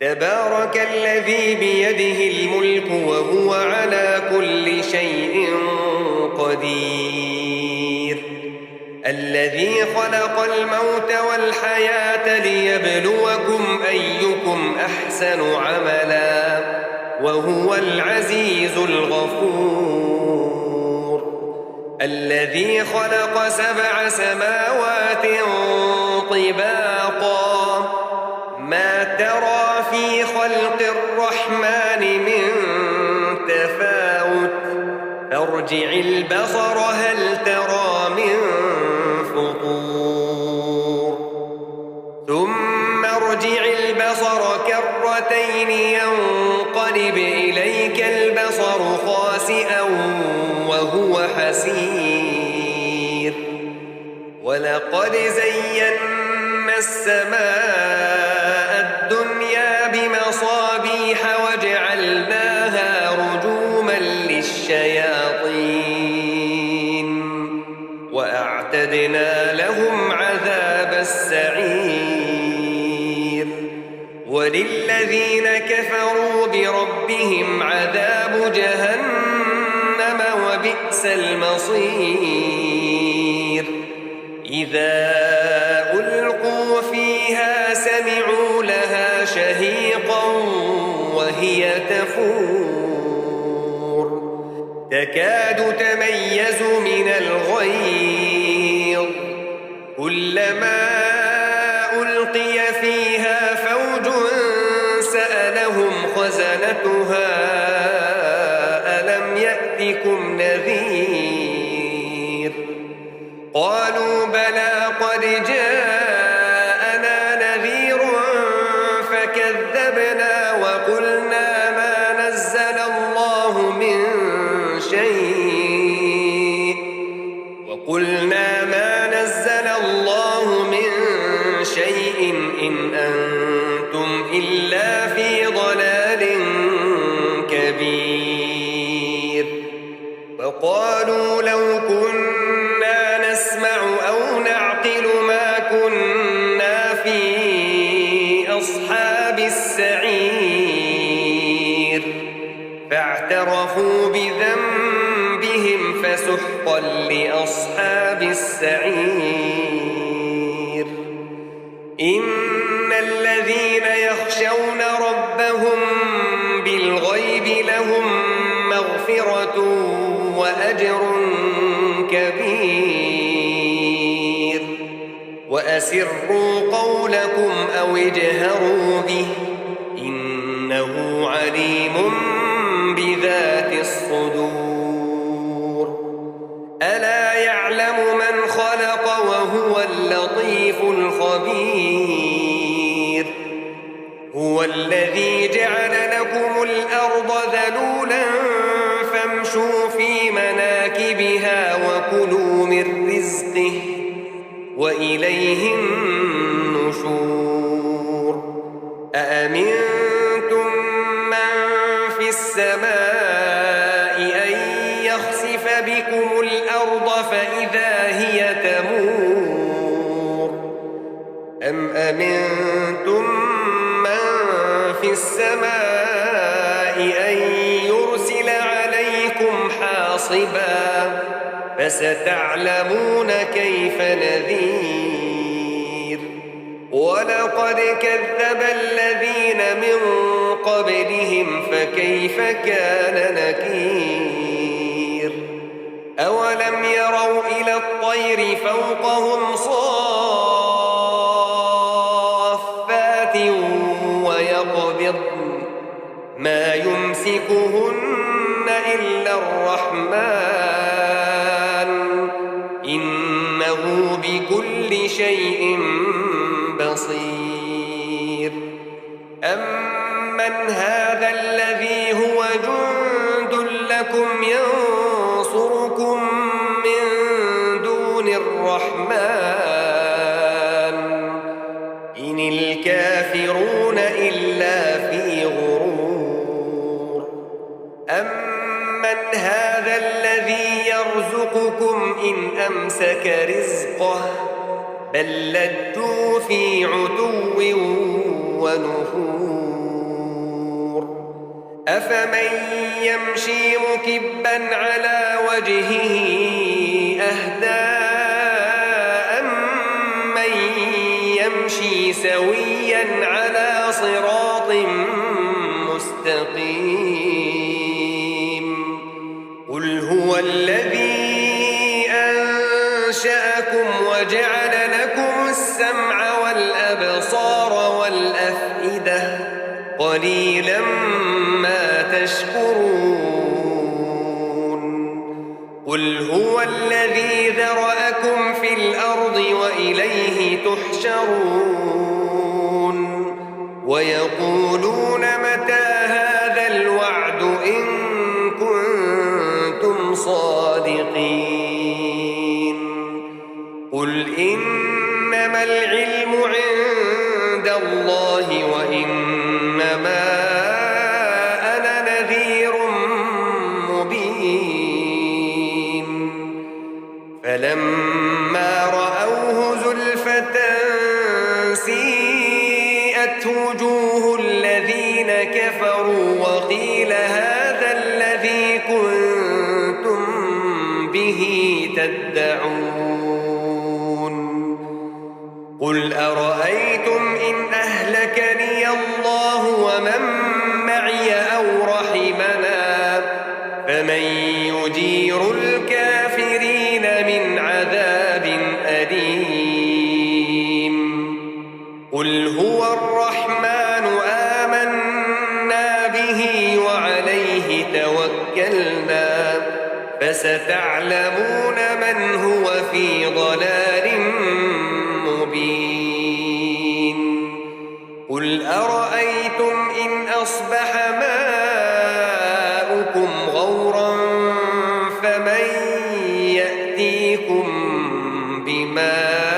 تبارك الذي بيده الملك وهو على كل شيء قدير الذي خلق الموت والحياة ليبلوكم أيكم أحسن عملا وهو العزيز الغفور الذي خلق 7 سماوات طباقا ما ترى في خلق الرحمن من تفاوت فارجع البصر هل ترى من فطور ثم ارجع البصر كرتين ينقلب إليك البصر خاسئا وهو حسير ولقد زينا السماء الدنيا بمصابيح وجعلناها رجوما للشياطين وأعتدنا لهم عذاب السعير وللذين كفروا بربهم عذاب جهنم وبئس المصير إذا ألقوا فيها سمعوا لها شهيقا وهي تفور تكاد تميز من الغيظ كلما ألقي فيها فوج سألهم خزنتها ألم يأتكم نذير قالوا بلى قد جاءنا نذير فكذبنا وقلنا ما نزل الله من شيء إن أنتم إلا في ضلال كبير وقالوا لو كنا نسمع أو نعقل ما كنا في أصحاب السعير فاعترفوا بذنبهم فسحقا لأصحاب السعير إن الذين يخشون ربهم بالغيب لهم مغفرة وأجر كبير وأسروا قولكم أو اجهروا به إنه عليم بذات الصدور ألا يعلم من خلق وهو اللطيف الخبير هو الذي جعل لكم الأرض ذلولا فامشوا في مناكبها وكلوا من رزقه وإليه النشور أأمنتم من في السماء أن يخسف بكم الأرض فإذا هي تمور أم أمنتم من في السماء أن يرسل عليكم حاصبا فستعلمون كيف نذير ولقد كذب الذين من قبلهم فكيف كان نكير أولم يروا إلى الطير فوقهم صافات ويقبضن ما يمسكهن إلا الرحمن إنه بكل شيء بصير أمن هذا الذي هو جند لكم ينصركم من دون الرحمن إن الكافرون إلا في غرور أمن هذا الذي يرزقكم إن أمسك رزقه بل لجوا في عتو ونفور أفمن يمشي مكبا على وجهه أهدى أمن يمشي سويا على صراط مستقيم قل هو الذي أنشأكم وجعل لكم السمع والأبصار والأفئدة قليلا ما تشكرون قل هو الذي ذرأكم في الأرض وإليه تحشرون ويقولون متى هذا الوعد إن كنتم صادقين قل إنما العلم عند الله وإنما أنا نذير مبين فلما رأوه زلفة سيئت وجوه الذين كفروا وقيل هذا الذي كنتم به تدعون قل أرأيتم إن أهلكني الله ومن معي أو رحمنا فمن يجير الكافرين من عذاب أليم قل هو الرحمن آمنا به وعليه توكلنا فستعلمون من هو في ضلال مبين قل أرأيتم إن أصبح ماؤكم غورا فمن يأتيكم بماء